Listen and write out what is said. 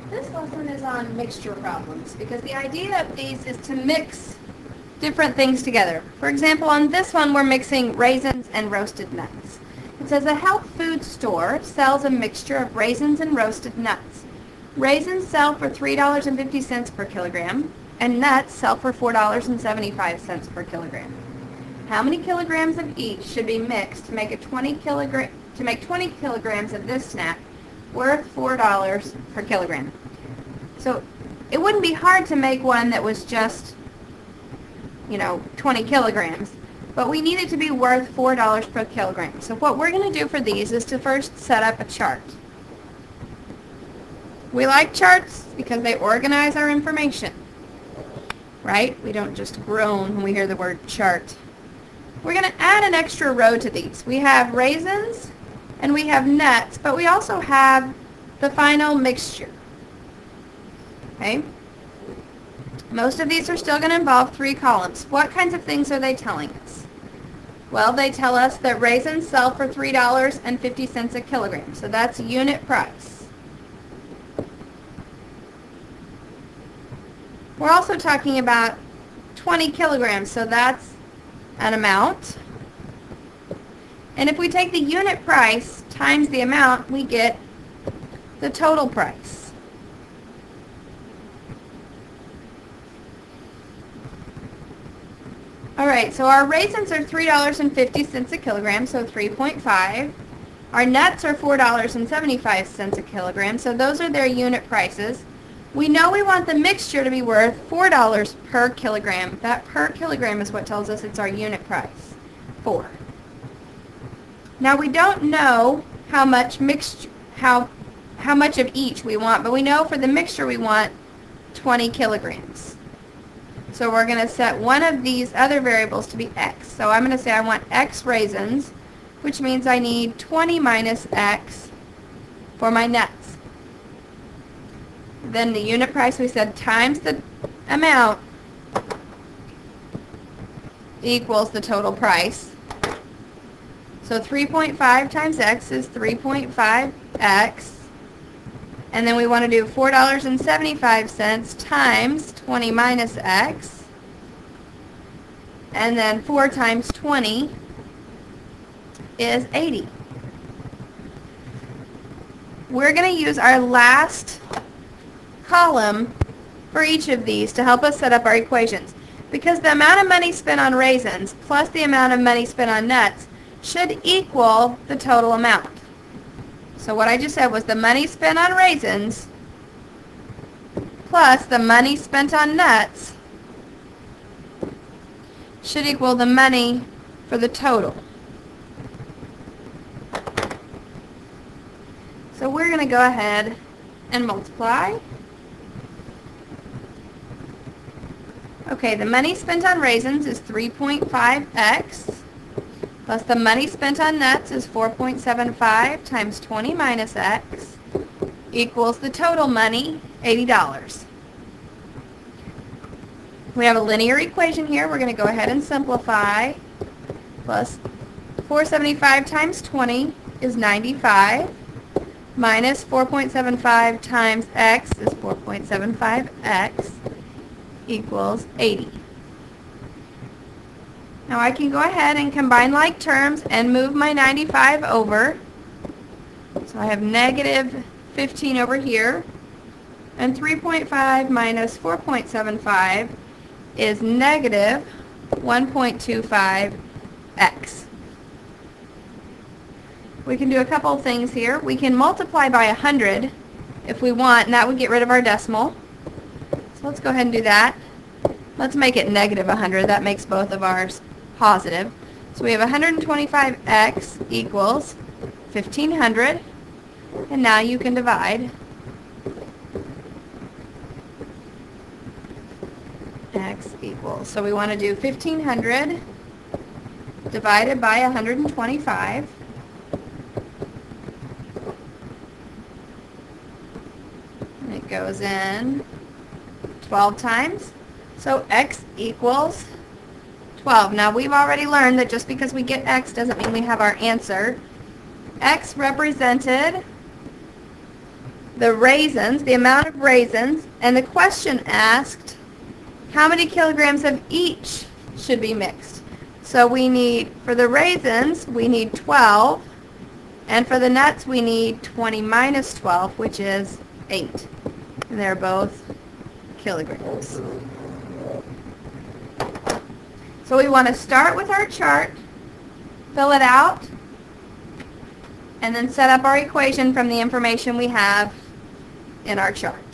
This lesson is on mixture problems because the idea of these is to mix different things together. For example, on this one we're mixing raisins and roasted nuts. It says a health food store sells a mixture of raisins and roasted nuts. Raisins sell for $3.50 per kilogram and nuts sell for $4.75 per kilogram. How many kilograms of each should be mixed to make 20 kilograms of this snack worth $4 per kilogram? So it wouldn't be hard to make one that was just 20 kilograms, but we need it to be worth $4 per kilogram. So what we're going to do for these is to first set up a chart. We like charts because they organize our information, right? We don't just groan when we hear the word chart. We're going to add an extra row to these. We have raisins and we have nuts, but we also have the final mixture. Okay? Most of these are still going to involve 3 columns. What kinds of things are they telling us? Well, they tell us that raisins sell for $3.50 a kilogram. So that's unit price. We're also talking about 20 kilograms, so that's an amount. And if we take the unit price times the amount, we get the total price. Alright, so our raisins are $3.50 a kilogram, so 3.5. Our nuts are $4.75 a kilogram, so those are their unit prices. We know we want the mixture to be worth $4 per kilogram. That per kilogram is what tells us it's our unit price, 4. Now we don't know how much of each we want, but we know for the mixture we want 20 kilograms. So we're going to set one of these other variables to be x. So I'm going to say I want x raisins, which means I need 20 minus x for my nuts. Then the unit price we said times the amount equals the total price. So 3.5 times x is 3.5x. And then we want to do $4.75 times 20 minus x. And then 4 times 20 is 80. We're going to use our last column for each of these to help us set up our equations, because the amount of money spent on raisins plus the amount of money spent on nuts should equal the total amount. So what I just said was the money spent on raisins plus the money spent on nuts should equal the money for the total. So we're going to go ahead and multiply. Okay, the money spent on raisins is 3.5x plus the money spent on nuts is 4.75 times 20 minus x equals the total money, $80. We have a linear equation here. We're going to go ahead and simplify. Plus 475 times 20 is 95 minus 4.75 times x is 4.75x equals 80. Now I can go ahead and combine like terms and move my 95 over. So I have negative 15 over here. And 3.5 minus 4.75 is negative 1.25x. We can do a couple of things here. We can multiply by 100 if we want, and that would get rid of our decimal. So let's go ahead and do that. Let's make it negative 100. That makes both of ours positive. So we have 125x equals 1500. And now you can divide. X equals. So we want to do 1500 divided by 125. And it goes in 12 times. So x equals 12. Now we've already learned that just because we get x doesn't mean we have our answer. X represented the raisins, the amount of raisins, and the question asked how many kilograms of each should be mixed. So we need, for the raisins, we need 12, and for the nuts we need 20 minus 12, which is 8. And they're both kilograms. So we want to start with our chart, fill it out, and then set up our equation from the information we have in our chart.